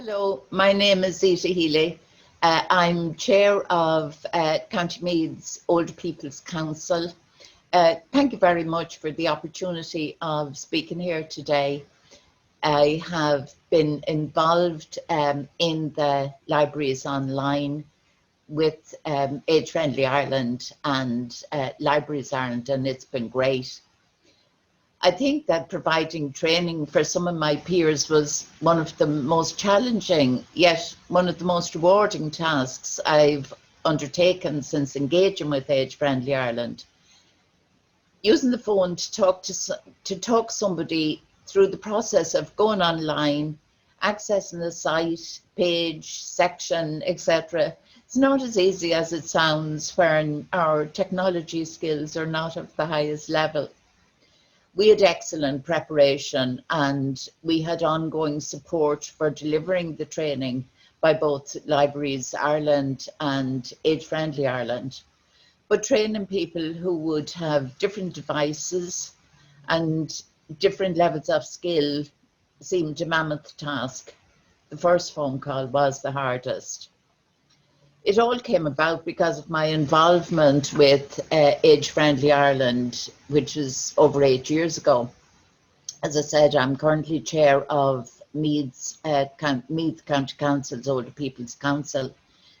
Hello, my name is Zita Healy. I'm chair of County Meath's Older People's Council. Thank you very much for the opportunity of speaking here today. I have been involved in the libraries online with Age Friendly Ireland and Libraries Ireland, and it's been great. I think that providing training for some of my peers was one of the most challenging, yet one of the most rewarding tasks I've undertaken since engaging with Age Friendly Ireland. Using the phone to talk somebody through the process of going online, accessing the site, page, section, etc. It's not as easy as it sounds when our technology skills are not of the highest level. We had excellent preparation and we had ongoing support for delivering the training by both Libraries Ireland and Age Friendly Ireland. But training people who would have different devices and different levels of skill seemed a mammoth task. The first phone call was the hardest. It all came about because of my involvement with Age Friendly Ireland, which is over 8 years ago. As I said, I'm currently chair of Meath County Council's Older People's Council.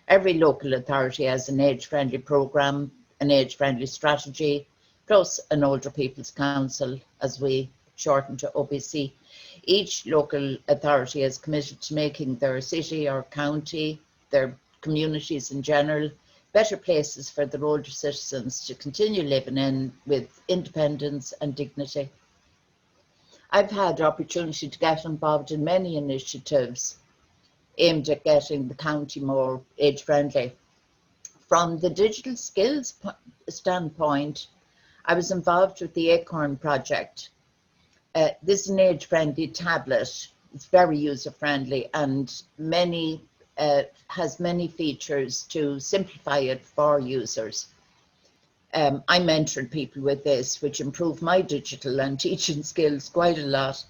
Every local authority has an age-friendly programme, an age-friendly strategy, plus an Older People's Council, as we shorten to OPC. Each local authority is committed to making their city or county, their communities in general, better places for their older citizens to continue living in with independence and dignity. I've had opportunity to get involved in many initiatives aimed at getting the county more age-friendly. From the digital skills standpoint, I was involved with the Acorn project. This is an age-friendly tablet. It's very user-friendly and has many features to simplify it for users. I mentored people with this, which improved my digital and teaching skills quite a lot.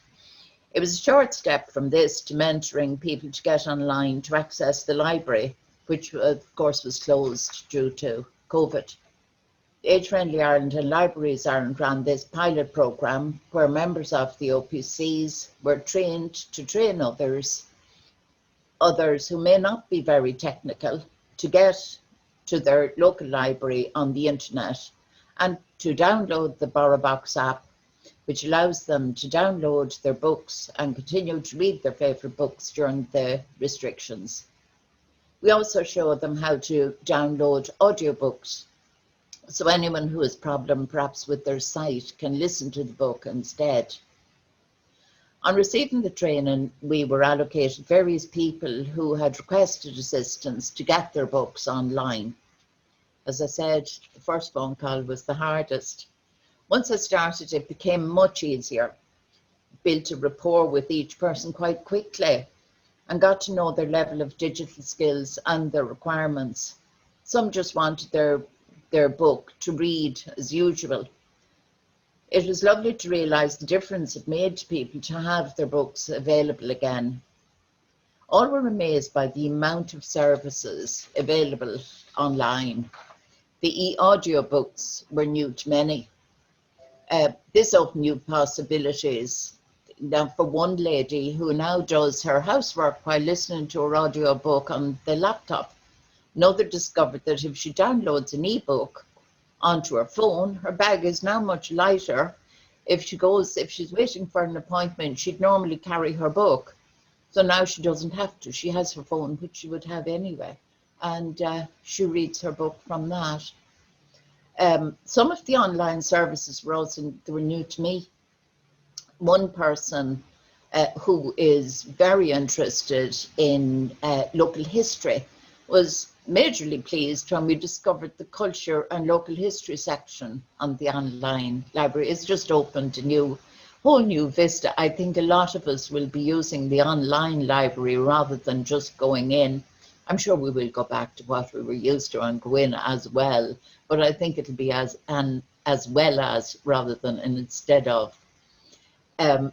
It was a short step from this to mentoring people to get online to access the library, which of course was closed due to COVID. Age Friendly Ireland and Libraries Ireland ran this pilot programme where members of the OPCs were trained to train others who may not be very technical to get to their local library on the internet and to download the BorrowBox app, which allows them to download their books and continue to read their favourite books during the restrictions. We also show them how to download audiobooks, so anyone who has a problem perhaps with their sight can listen to the book instead. On receiving the training, we were allocated various people who had requested assistance to get their books online. As I said, the first phone call was the hardest. Once I started, it became much easier. Built a rapport with each person quite quickly and got to know their level of digital skills and their requirements. Some just wanted their book to read as usual. It was lovely to realise the difference it made to people to have their books available again. All were amazed by the amount of services available online. The e-audio books were new to many. This opened new possibilities. Now, for one lady who now does her housework while listening to her audio book on the laptop, another discovered that if she downloads an e-book onto her phone, her bag is now much lighter. If she's waiting for an appointment, she'd normally carry her book. So now she doesn't have to. She has her phone, which she would have anyway. And she reads her book from that. Some of the online services were new to me. One person who is very interested in local history was majorly pleased when we discovered the culture and local history section on the online library. It's just opened a whole new vista. I think a lot of us will be using the online library rather than just going in. I'm sure we will go back to what we were used to and go in as well, but I think it'll be as well as rather than instead of. The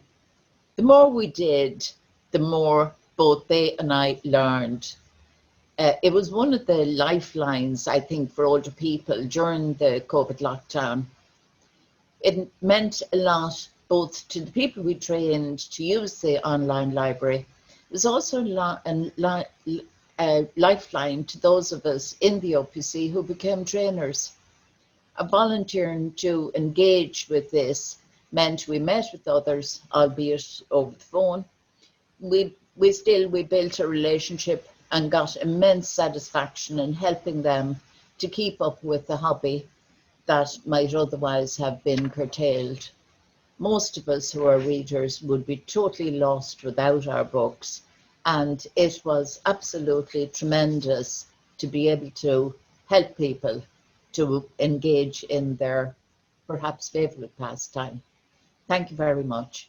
more we did, the more both they and I learned. It was one of the lifelines, I think, for older people during the COVID lockdown. It meant a lot both to the people we trained to use the online library. It was also a lifeline to those of us in the OPC who became trainers. Volunteering to engage with this meant we met with others, albeit over the phone. We built a relationship and got immense satisfaction in helping them to keep up with the hobby that might otherwise have been curtailed. Most of us who are readers would be totally lost without our books, and it was absolutely tremendous to be able to help people to engage in their perhaps favourite pastime. Thank you very much.